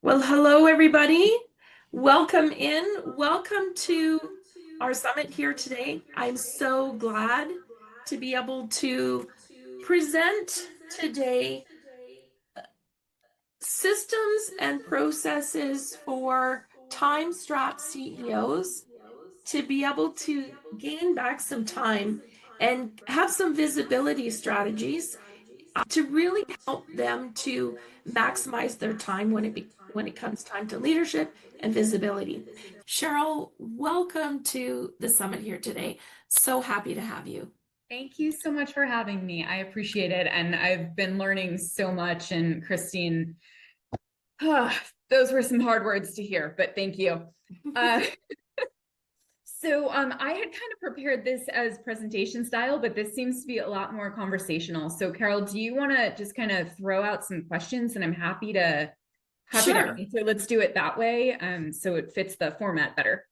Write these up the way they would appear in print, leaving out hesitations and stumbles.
Well, hello, everybody. Welcome in. Welcome to our summit here today. I'm so glad to be able to present today systems and processes for time-strapped CEOs to be able to gain back some time and have some visibility strategies to really help them to maximize their time when it comes time to leadership and visibility. Sheryl, welcome to the summit here today. So happy to have you. Thank you so much for having me. I appreciate it. And I've been learning so much. And Christine, those were some hard words to hear, but thank you. Uh, I had kind of prepared this as presentation style, but this seems to be a lot more conversational. So Carol, do you want to just kind of throw out some questions, and I'm happy to Sure. answer. Let's do it that way. So it fits the format better.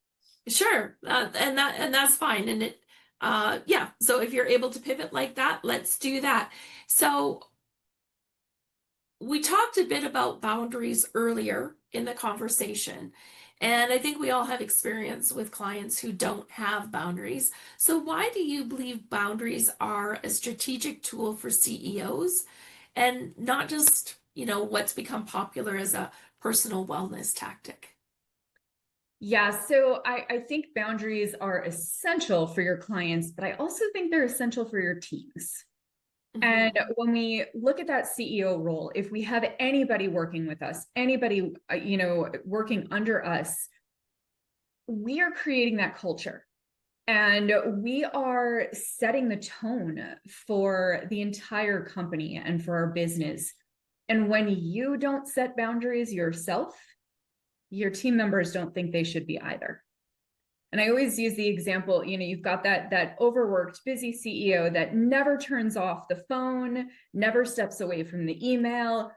Sure. And that's fine. Yeah. So if you're able to pivot like that, let's do that. So we talked a bit about boundaries earlier in the conversation, and I think we all have experience with clients who don't have boundaries. So why do you believe boundaries are a strategic tool for CEOs and not just, what's become popular as a personal wellness tactic? Yeah, so I think boundaries are essential for your clients, but I also think they're essential for your teams. And Mhm. when we look at that CEO role, if we have anybody working with us, anybody, working under us, we are creating that culture. And we are setting the tone for the entire company and for our business. And when you don't set boundaries yourself, your team members don't think they should be either. And I always use the example, you've got that overworked, busy CEO that never turns off the phone, never steps away from the email.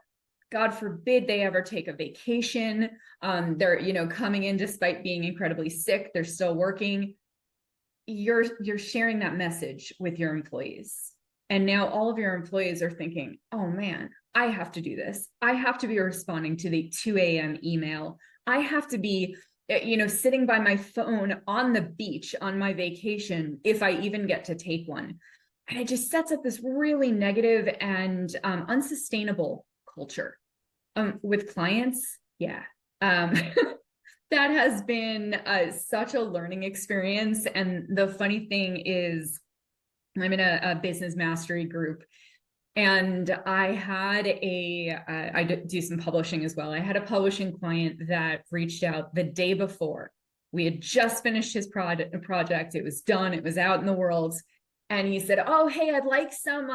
God forbid they ever take a vacation. They're, coming in despite being incredibly sick. They're still working. You're sharing that message with your employees. And now all of your employees are thinking, oh man, I have to do this. I have to be responding to the 2 a.m. email. I have to be sitting by my phone on the beach on my vacation, if I even get to take one. And it just sets up this really negative and unsustainable culture with clients. Yeah. That has been such a learning experience. And the funny thing is, I'm in a business mastery group, and I do some publishing as well. I had a publishing client that reached out the day before. We had just finished his project. It was done. It was out in the world. And he said, oh, hey, I'd like some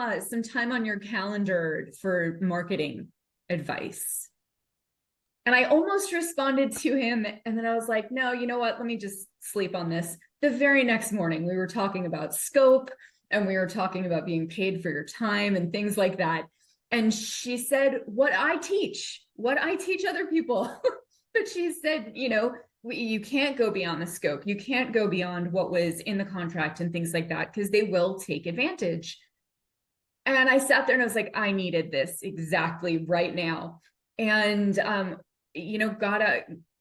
time on your calendar for marketing advice. And I almost responded to him. And then I was like, no, you know what? Let me just sleep on this. The very next morning, we were talking about scope, and we were talking about being paid for your time and things like that. And she said, what I teach other people. But she said, you can't go beyond the scope. You can't go beyond what was in the contract and things like that, because they will take advantage. And I sat there and I was like, I needed this exactly right now. And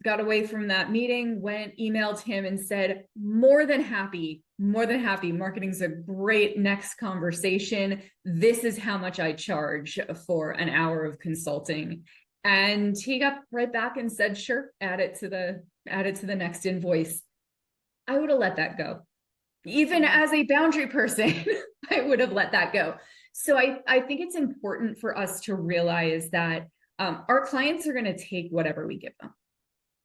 got away from that meeting, emailed him and said, more than happy. Marketing's a great next conversation. This is how much I charge for an hour of consulting. And he got right back and said, sure, add it to the next invoice. I would have let that go. Even as a boundary person, I would have let that go. So I think it's important for us to realize that our clients are going to take whatever we give them.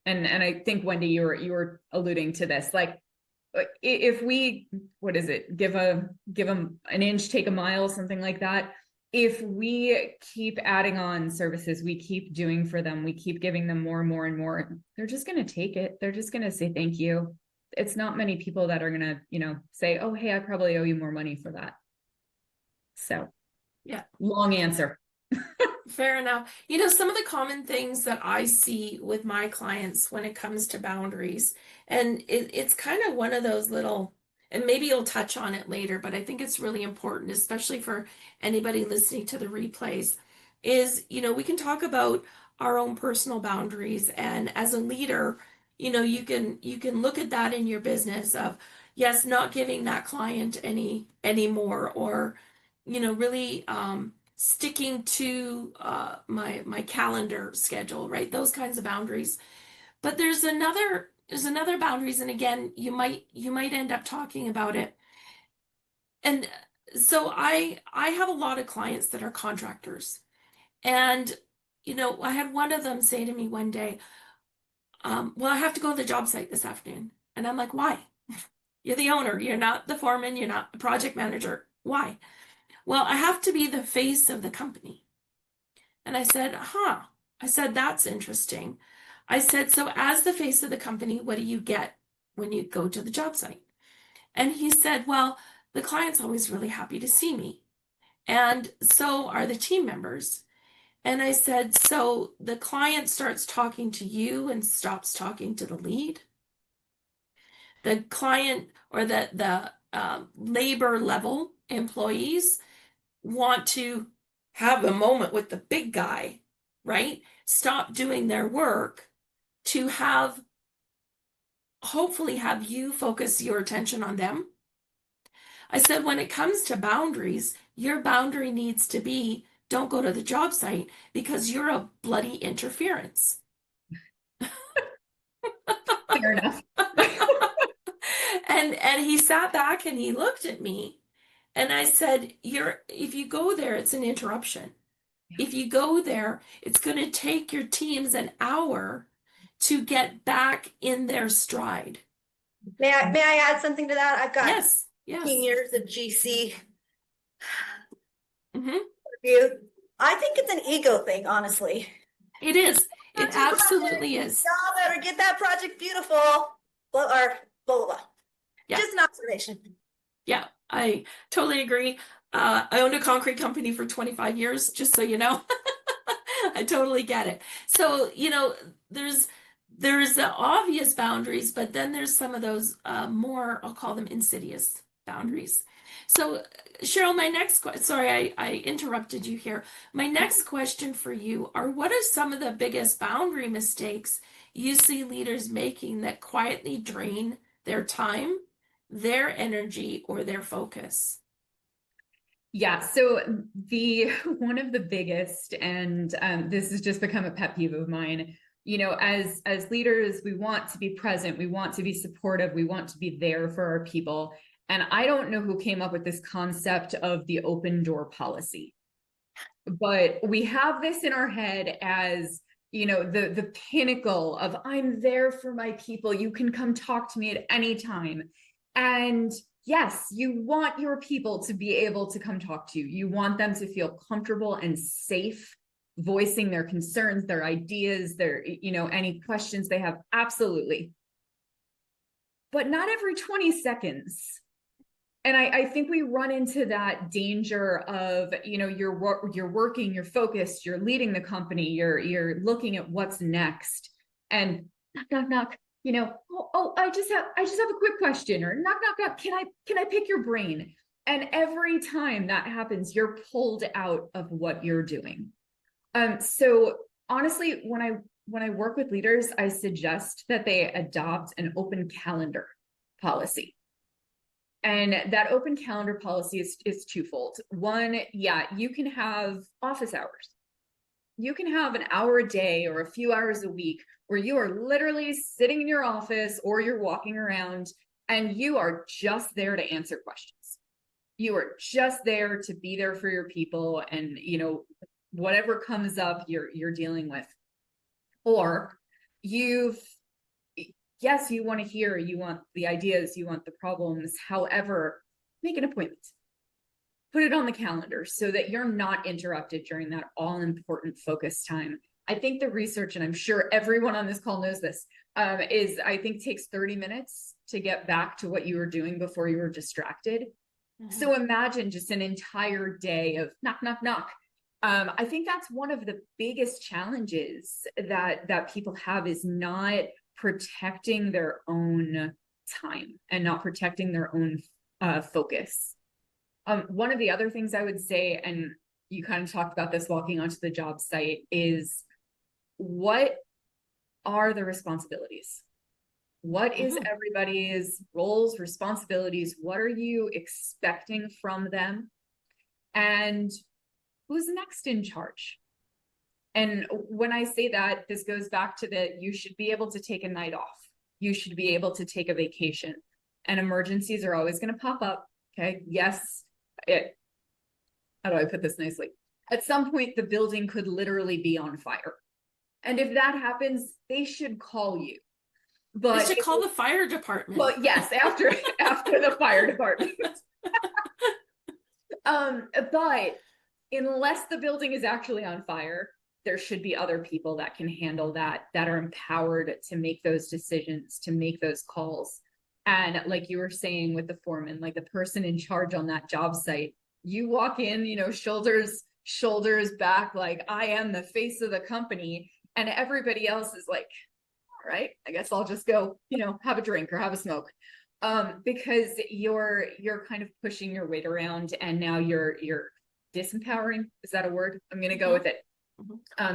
And I think, Wendy, you were alluding to this. Like, if we, what is it? Give them an inch, take a mile, something like that. If we keep adding on services, we keep doing for them, we keep giving them more and more and more, they're just going to take it. They're just going to say thank you. It's not many people that are going to, say, oh, hey, I probably owe you more money for that. So, Yeah. long answer. Fair enough. Some of the common things that I see with my clients when it comes to boundaries, and it's kind of one of those little, and maybe you'll touch on it later, but I think it's really important, especially for anybody listening to the replays, is, we can talk about our own personal boundaries. And as a leader, you can look at that in your business of, yes, not giving that client any more, or really sticking to my calendar schedule, right? Those kinds of boundaries. But there's another boundaries, and again, you might end up talking about it. And so I have a lot of clients that are contractors. And I had one of them say to me one day, well, I have to go to the job site this afternoon. And I'm like, why? You're the owner, you're not the foreman, you're not the project manager. Why? Well, I have to be the face of the company. And I said, huh. I said, that's interesting. I said, so as the face of the company, what do you get when you go to the job site? And he said, well, the client's always really happy to see me. And so are the team members. And I said, so the client starts talking to you and stops talking to the lead? The client or the labor level employees want to have a moment with the big guy, right? Stop doing their work to hopefully have you focus your attention on them. I said, when it comes to boundaries, your boundary needs to be, don't go to the job site because you're a bloody interference. Fair enough. And he sat back and he looked at me, and I said, if you go there, it's an interruption. If you go there, it's going to take your teams an hour to get back in their stride. May I add something to that? I've got Yes, 15 yes. years of GC Hmm. review. I think it's an ego thing, honestly. It is. It Project, absolutely is. y'all better get that project beautiful. Blah, or blah, blah, blah. Yeah. Just an observation. Yeah, I totally agree. I owned a concrete company for 25 years, just so you know. I totally get it. So, there's the obvious boundaries, but then there's some of those more, I'll call them insidious boundaries. So, Cheryl, my next question, sorry, I interrupted you here. My next question for you are, what are some of the biggest boundary mistakes you see leaders making that quietly drain their time, their energy, or their focus? Yeah, so the one of the biggest, and this has just become a pet peeve of mine, as leaders, we want to be present, we want to be supportive, we want to be there for our people. And I don't know who came up with this concept of the open door policy, but we have this in our head as, the pinnacle of, I'm there for my people, you can come talk to me at any time. And yes, you want your people to be able to come talk to you. You want them to feel comfortable and safe voicing their concerns, their ideas, their, any questions they have. Absolutely. But not every 20 seconds. And I think we run into that danger of, you're working, you're focused, you're leading the company, you're looking at what's next, and knock, knock, knock. I just have a quick question, or knock, knock, knock. Can I pick your brain? And every time that happens, you're pulled out of what you're doing. So honestly, when I work with leaders, I suggest that they adopt an open calendar policy. And that open calendar policy is twofold. One, yeah, you can have office hours. You can have an hour a day or a few hours a week where you are literally sitting in your office or you're walking around and you are just there to answer questions. You are just there to be there for your people, and whatever comes up you're dealing with. Or yes, you want to hear, you want the ideas, you want the problems. However, make an appointment. Put it on the calendar so that you're not interrupted during that all-important focus time. I think the research, and I'm sure everyone on this call knows this, is I think takes 30 minutes to get back to what you were doing before you were distracted. Mm-hmm. So imagine just an entire day of knock, knock, knock. I think that's one of the biggest challenges that people have, is not protecting their own time and not protecting their own focus. One of the other things I would say, and you kind of talked about this walking onto the job site, is what are the responsibilities? What is Mhm. everybody's roles, responsibilities? What are you expecting from them? And who's next in charge? And when I say that, this goes back to that you should be able to take a night off. You should be able to take a vacation. And emergencies are always going to pop up. Okay. Yes. How do I put this nicely? At some point, the building could literally be on fire. And if that happens, they should call you. They But should call the fire department. well, yes, after the fire department. But unless the building is actually on fire, there should be other people that can handle that are empowered to make those decisions, to make those calls. And like you were saying with the foreman, like the person in charge on that job site, you walk in, shoulders back, like I am the face of the company, and everybody else is like, all right, I guess I'll just go, have a drink or have a smoke. Because you're kind of pushing your weight around, and now you're disempowering. Is that a word? I'm gonna go with it.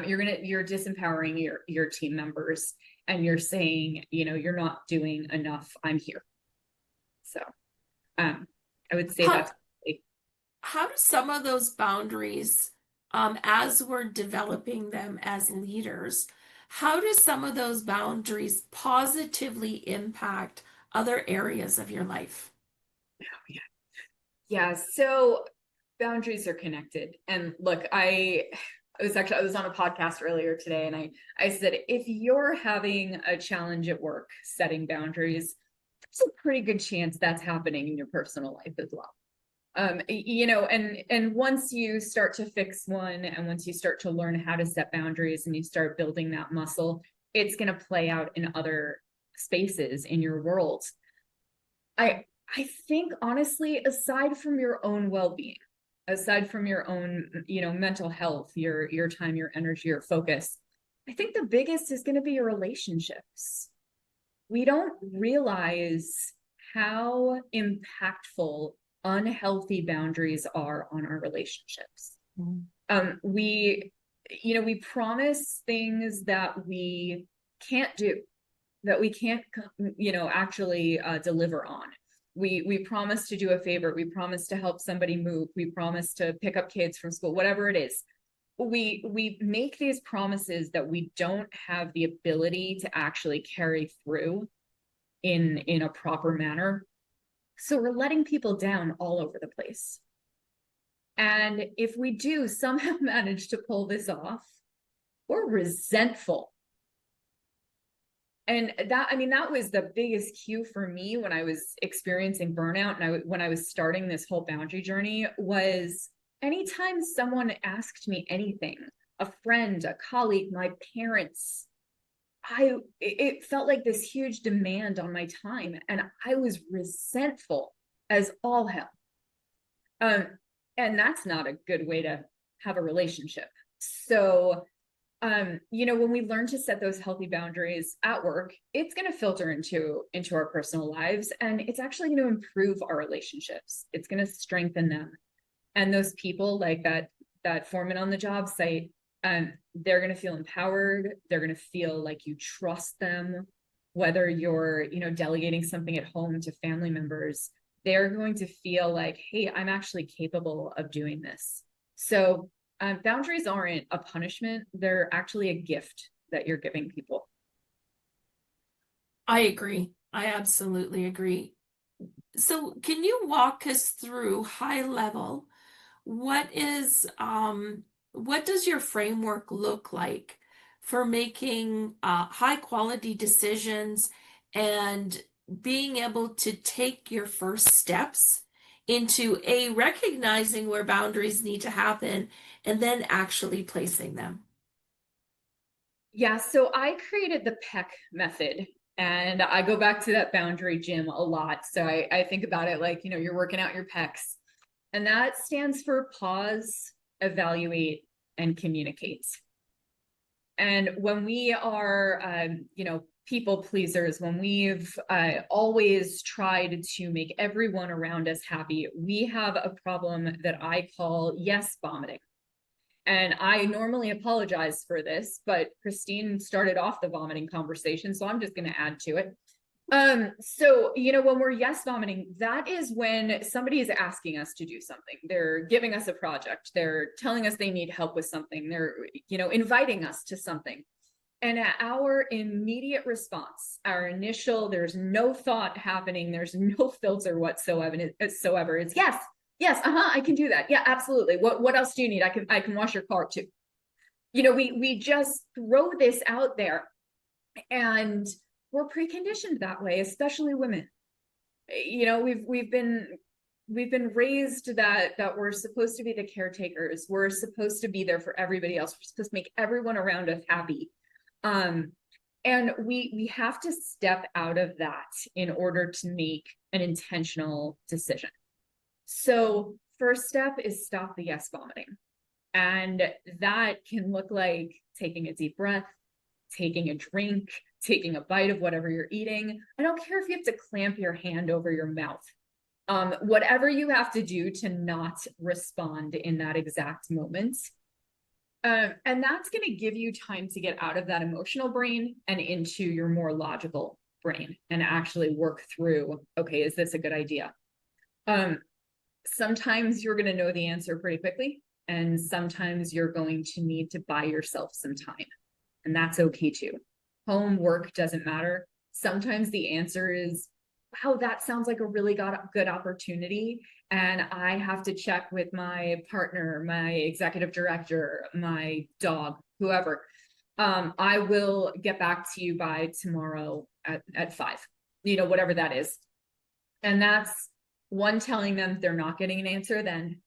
You're disempowering your team members, and you're saying, you're not doing enough. I'm here. So, I would say How, that's how do some of those boundaries, as we're developing them as leaders, how do some of those boundaries positively impact other areas of your life? yeah. So boundaries are connected. And look, I was on a podcast earlier today, and I said, if you're having a challenge at work setting boundaries, there's a pretty good chance that's happening in your personal life as well. And once you start to fix one, and once you start to learn how to set boundaries and you start building that muscle, it's going to play out in other spaces in your world. I think honestly, aside from your own well-being, aside from your own, mental health, your time, your energy, your focus, I think the biggest is going to be your relationships. We don't realize how impactful unhealthy boundaries are on our relationships. We promise things that we can't do, that we can't actually deliver on. We promise to do a favor, we promise to help somebody move, we promise to pick up kids from school, whatever it is. We make these promises that we don't have the ability to actually carry through in a proper manner. So we're letting people down all over the place. And if we do somehow manage to pull this off, we're resentful. And that was the biggest cue for me when I was experiencing burnout, and when I was starting this whole boundary journey, was anytime someone asked me anything, a friend, a colleague, my parents, it felt like this huge demand on my time, and I was resentful as all hell. And that's not a good way to have a relationship. So when we learn to set those healthy boundaries at work, it's going to filter into our personal lives, and it's actually going to improve our relationships. It's going to strengthen them. And those people, like that foreman on the job site, they're going to feel empowered. They're going to feel like you trust them. Whether you're, delegating something at home to family members, they're going to feel like, hey, I'm actually capable of doing this. So boundaries aren't a punishment. They're actually a gift that you're giving people. I agree. I absolutely agree. So can you walk us through high level, what does your framework look like for making high quality decisions and being able to take your first steps into recognizing where boundaries need to happen and then actually placing them? Yeah, so I created the PEC method, and I go back to that boundary gym a lot. So I think about it like, you're working out your pecs, and that stands for pause, evaluate, and communicate. And when we are, people pleasers, when we've always tried to make everyone around us happy, we have a problem that I call yes vomiting. And I normally apologize for this, but Christine started off the vomiting conversation, so I'm just going to add to it. So, when we're yes vomiting, that is when somebody is asking us to do something. They're giving us a project. They're telling us they need help with something. They're, inviting us to something. And our immediate response, our initial, there's no thought happening. There's no filter whatsoever. It's yes, I can do that. Yeah, absolutely. What else do you need? I can wash your car too. We just throw this out there, and we're preconditioned that way, especially women. We've been raised that we're supposed to be the caretakers. We're supposed to be there for everybody else. We're supposed to make everyone around us happy. And we have to step out of that in order to make an intentional decision. So first step is stop the yes vomiting. And that can look like taking a deep breath, taking a drink, taking a bite of whatever you're eating. I don't care if you have to clamp your hand over your mouth. Whatever you have to do to not respond in that exact moment. And that's going to give you time to get out of that emotional brain and into your more logical brain and actually work through, okay, is this a good idea? Sometimes you're going to know the answer pretty quickly, and sometimes you're going to need to buy yourself some time, and that's okay too. Home, work, doesn't matter. Sometimes the answer is, wow, that sounds like a really good opportunity, and I have to check with my partner, my executive director, my dog, whoever. I will get back to you by tomorrow at 5, whatever that is. And that's one, telling them they're not getting an answer then,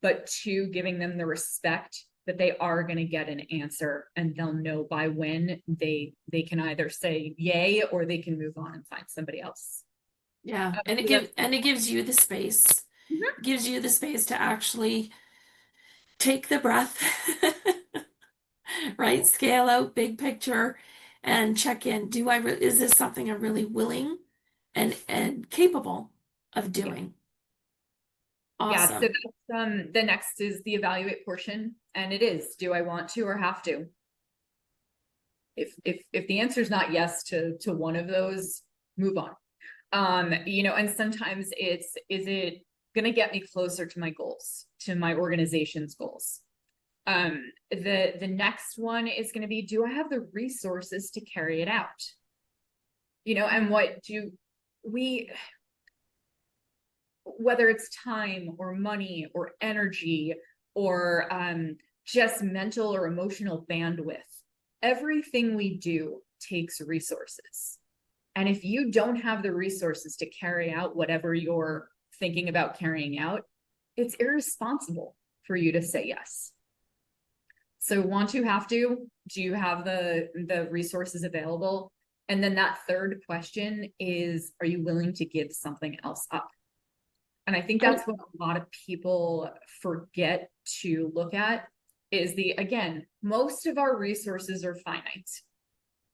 but 2, giving them the respect that they are going to get an answer, and they'll know by when they can either say yay or they can move on and find somebody else. Yeah, and it gives you the space. Mm-hmm. Gives you the space to actually take the breath, right? Scale out big picture and check in. Is this something I'm really willing and capable of doing? Yeah, Awesome. so that's, the next is the evaluate portion, and it is, do I want to or have to? If the answer is not yes to one of those, move on. And sometimes is it going to get me closer to my goals, to my organization's goals? The next one is going to be, do I have the resources to carry it out? And what do we, whether it's time or money or energy or just mental or emotional bandwidth, everything we do takes resources. And if you don't have the resources to carry out whatever you're thinking about carrying out, it's irresponsible for you to say yes. So want to, have to, do you have the resources available? And then that third question is, are you willing to give something else up? And I think that's what a lot of people forget to look at is again, most of our resources are finite,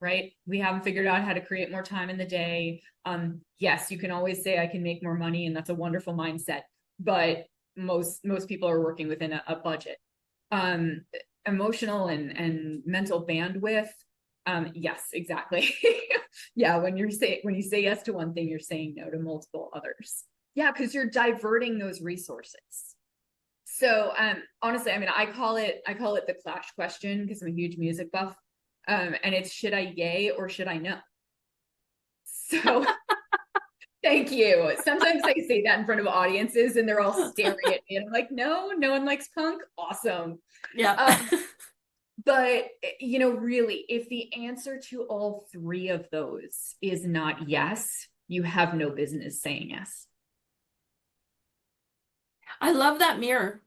right? We haven't figured out how to create more time in the day. Yes, you can always say I can make more money, and that's a wonderful mindset, but most people are working within a budget. Emotional and mental bandwidth. Yes, exactly. Yeah, when you say yes to one thing, you're saying no to multiple others. Yeah, because you're diverting those resources. So honestly, I mean, I call it the Clash question because I'm a huge music buff. And it's, should I yay or should I no? So thank you. Sometimes I say that in front of audiences and they're all staring at me and I'm like, no one likes punk. Awesome. Yeah. But, really, if the answer to all 3 of those is not yes, you have no business saying yes. I love that mirror.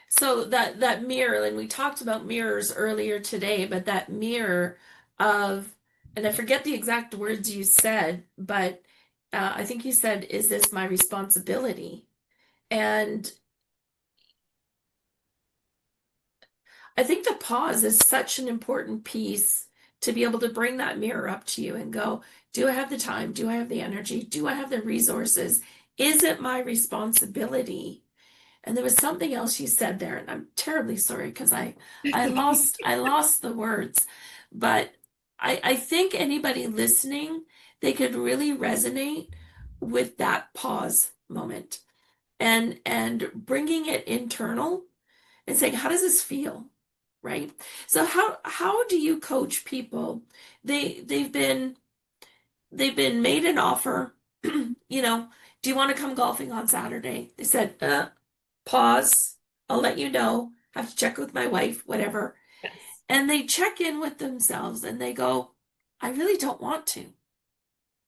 So that mirror, and we talked about mirrors earlier today, but that mirror of, and I forget the exact words you said, but I think you said, is this my responsibility? And I think the pause is such an important piece to be able to bring that mirror up to you and go, do I have the time? Do I have the energy? Do I have the resources? Is it my responsibility And there was something else she said there, and I'm terribly sorry because I lost the words. But I think anybody listening, they could really resonate with that pause moment and bringing it internal and saying, how does this feel? Right? So how do you coach people? They've been made an offer, you know, do you want to come golfing on Saturday? They said, pause. I'll let you know. Have to check with my wife, whatever. Yes. And they check in with themselves and they go, I really don't want to.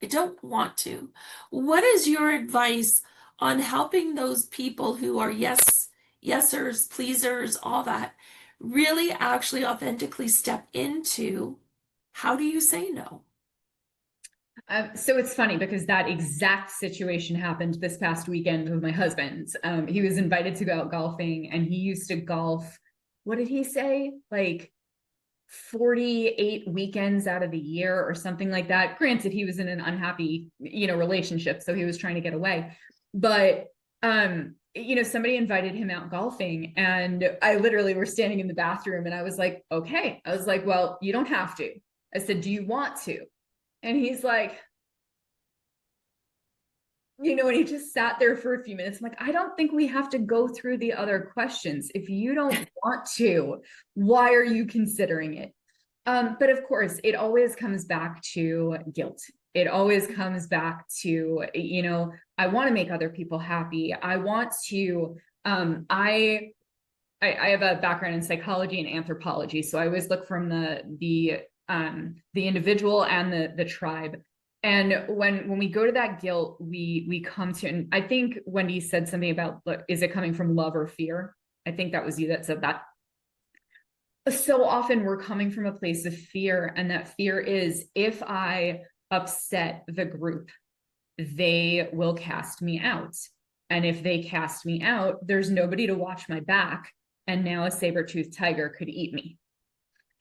I don't want to. What is your advice on helping those people who are yesers, pleasers, all that, really actually authentically step into how do you say no? So it's funny because that exact situation happened this past weekend with my husband. He was invited to go out golfing, and he used to golf. What did he say? Like 48 weekends out of the year or something like that. Granted, he was in an unhappy, relationship, so he was trying to get away. But somebody invited him out golfing, and I literally were standing in the bathroom, and I was like, okay. I was like, well, you don't have to. I said, do you want to? And he's like, and he just sat there for a few minutes. I'm like, I don't think we have to go through the other questions. If you don't want to, why are you considering it? But of course, it always comes back to guilt. It always comes back to, I want to make other people happy. I want to, I have a background in psychology and anthropology. So I always look from the individual and the tribe. And when we go to that guilt, we come to, and I think Wendy said something about, is it coming from love or fear? I think that was you that said that. So often we're coming from a place of fear, and that fear is, if I upset the group, they will cast me out. And if they cast me out, there's nobody to watch my back. And now a saber-toothed tiger could eat me.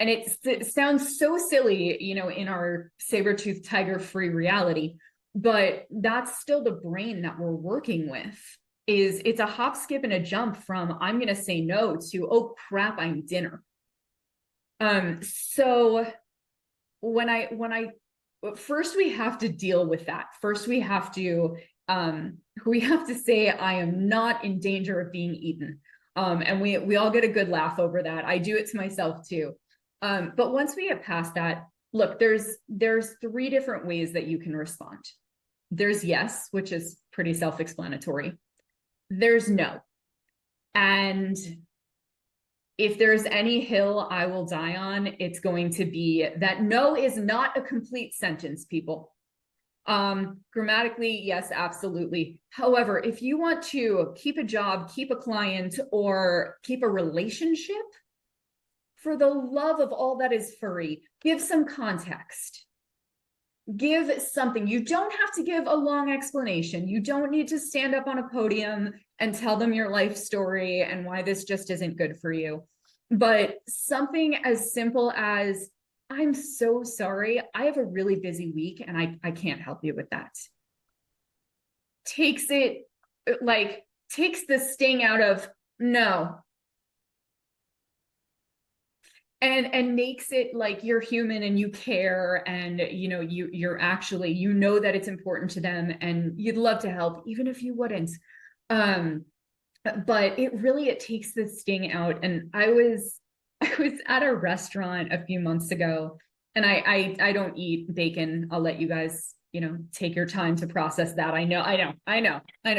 And it sounds so silly, in our saber-toothed tiger-free reality, but that's still the brain that we're working with. It's a hop, skip, and a jump from I'm going to say no to, oh crap, I'm dinner. So first we have to deal with that. First we have to say, I am not in danger of being eaten. And we all get a good laugh over that. I do it to myself too. But once we get past that, look, there's 3 different ways that you can respond. There's yes, which is pretty self-explanatory. There's no. And if there's any hill I will die on, it's going to be that no is not a complete sentence, people. Grammatically, yes, absolutely. However, if you want to keep a job, keep a client, or keep a relationship, for the love of all that is furry, give some context. Give something. You don't have to give a long explanation. You don't need to stand up on a podium and tell them your life story and why this just isn't good for you. But something as simple as, I'm so sorry, I have a really busy week and I can't help you with that. Takes the sting out of no. And makes it like you're human and you care, and you're actually, that it's important to them and you'd love to help even if you wouldn't. But it takes the sting out. And I was at a restaurant a few months ago, and I don't eat bacon. I'll let you guys take your time to process that. I know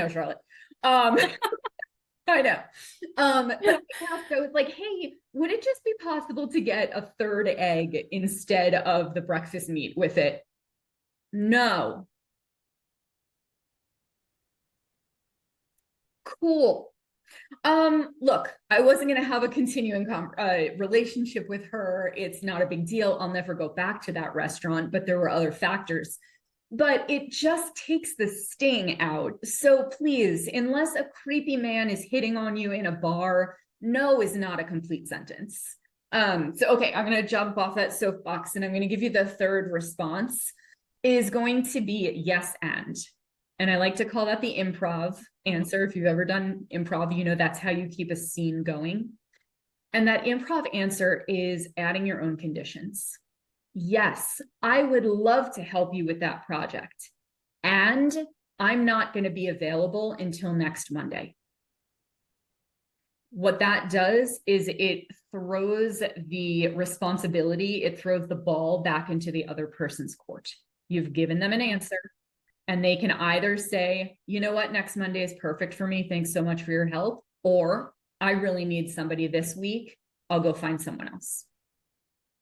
Charlotte. I know. So it's like, hey, would it just be possible to get a 3rd egg instead of the breakfast meat with it? No. Cool. Look, I wasn't going to have a continuing relationship with her. It's not a big deal. I'll never go back to that restaurant, but there were other factors. But it just takes the sting out. So please, unless a creepy man is hitting on you in a bar, no is not a complete sentence. Okay, I'm going to jump off that soapbox, and I'm going to give you the 3rd response is going to be yes and. And I like to call that the improv answer. If you've ever done improv, you know that's how you keep a scene going. And that improv answer is adding your own conditions. Yes, I would love to help you with that project. And I'm not going to be available until next Monday. What that does is it throws the responsibility, it throws the ball back into the other person's court. You've given them an answer, and they can either say, you know what, next Monday is perfect for me. Thanks so much for your help. Or I really need somebody this week. I'll go find someone else.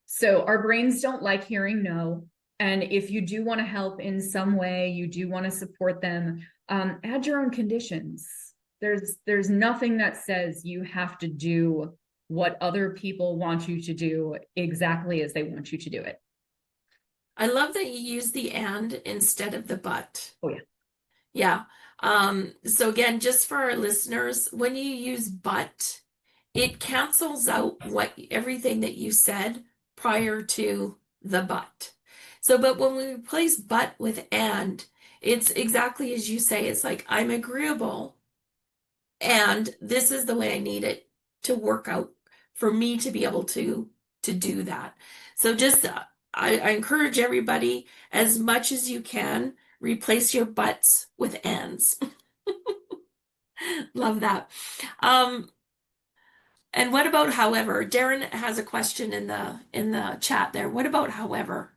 So our brains don't like hearing no. And if you do want to help in some way, you do want to support them, add your own conditions. There's nothing that says you have to do what other people want you to do exactly as they want you to do it. I love that you use the and instead of the but. Oh, yeah. Yeah. So again, just for our listeners, when you use but, it cancels out everything that you said prior to the but. So, but when we replace but with and, it's exactly as you say. It's like, I'm agreeable, and this is the way I need it to work out for me to be able to do that. So just I encourage everybody, as much as you can, replace your buts with ands. Love that. And what about however? Darren has a question in the chat there. What about however?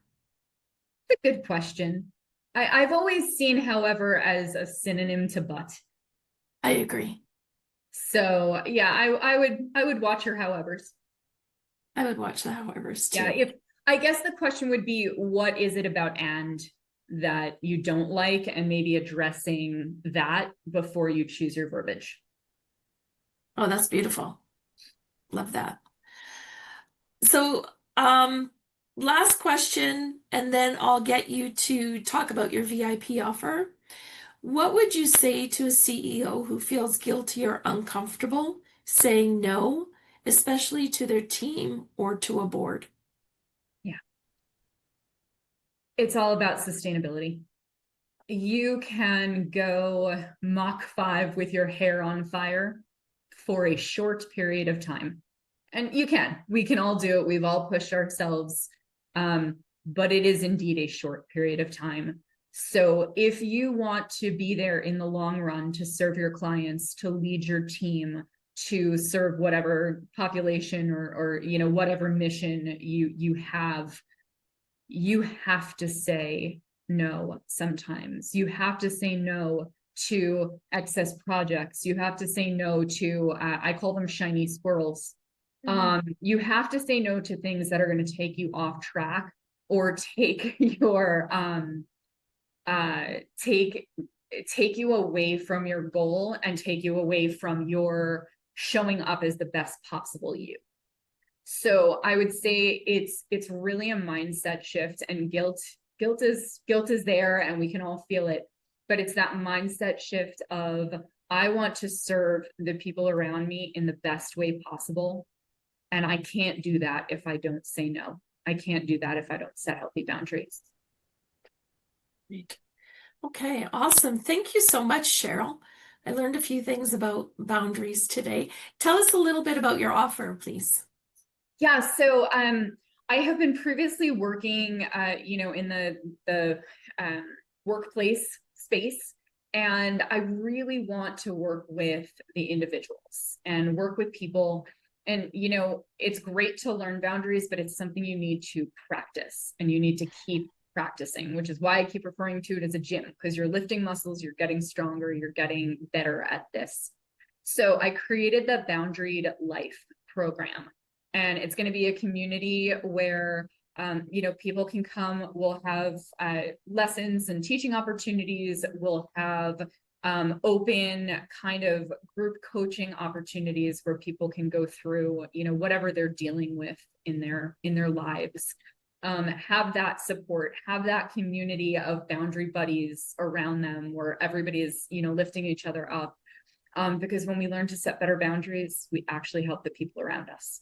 It's a good question. I've always seen however as a synonym to but. I agree. So yeah, I would watch your howevers. I would watch the howevers too. Yeah, if I guess the question would be, what is it about and that you don't like, and maybe addressing that before you choose your verbiage. Oh, that's beautiful. Love that. So, last question, and then I'll get you to talk about your VIP offer. What would you say to a CEO who feels guilty or uncomfortable saying no, especially to their team or to a board? Yeah. It's all about sustainability. You can go Mach 5 with your hair on fire for a short period of time. And we can all do it. We've all pushed ourselves. But it is indeed a short period of time. So if you want to be there in the long run to serve your clients, to lead your team, to serve whatever population or whatever mission you have to say no sometimes. You have to say no to excess projects. You have to say no to I call them shiny squirrels. You have to say no to things that are going to take you off track or take your take you away from your goal and take you away from your showing up as the best possible you. So I would say it's really a mindset shift, and guilt is there, and we can all feel it, but it's that mindset shift of, I want to serve the people around me in the best way possible. And I can't do that if I don't say no. I can't do that if I don't set healthy boundaries. Great. Okay, awesome. Thank you so much, Sheryl. I learned a few things about boundaries today. Tell us a little bit about your offer, please. Yeah, so I have been previously working, in the workplace space, and I really want to work with the individuals and work with people. And, it's great to learn boundaries, but it's something you need to practice, and you need to keep practicing, which is why I keep referring to it as a gym, because you're lifting muscles, you're getting stronger, you're getting better at this. So I created the Boundaried Life program, and it's going to be a community where people can come. We'll have lessons and teaching opportunities. We'll have open kind of group coaching opportunities where people can go through, whatever they're dealing with in their lives. Have that support, have that community of boundary buddies around them where everybody is, lifting each other up. Because when we learn to set better boundaries, we actually help the people around us.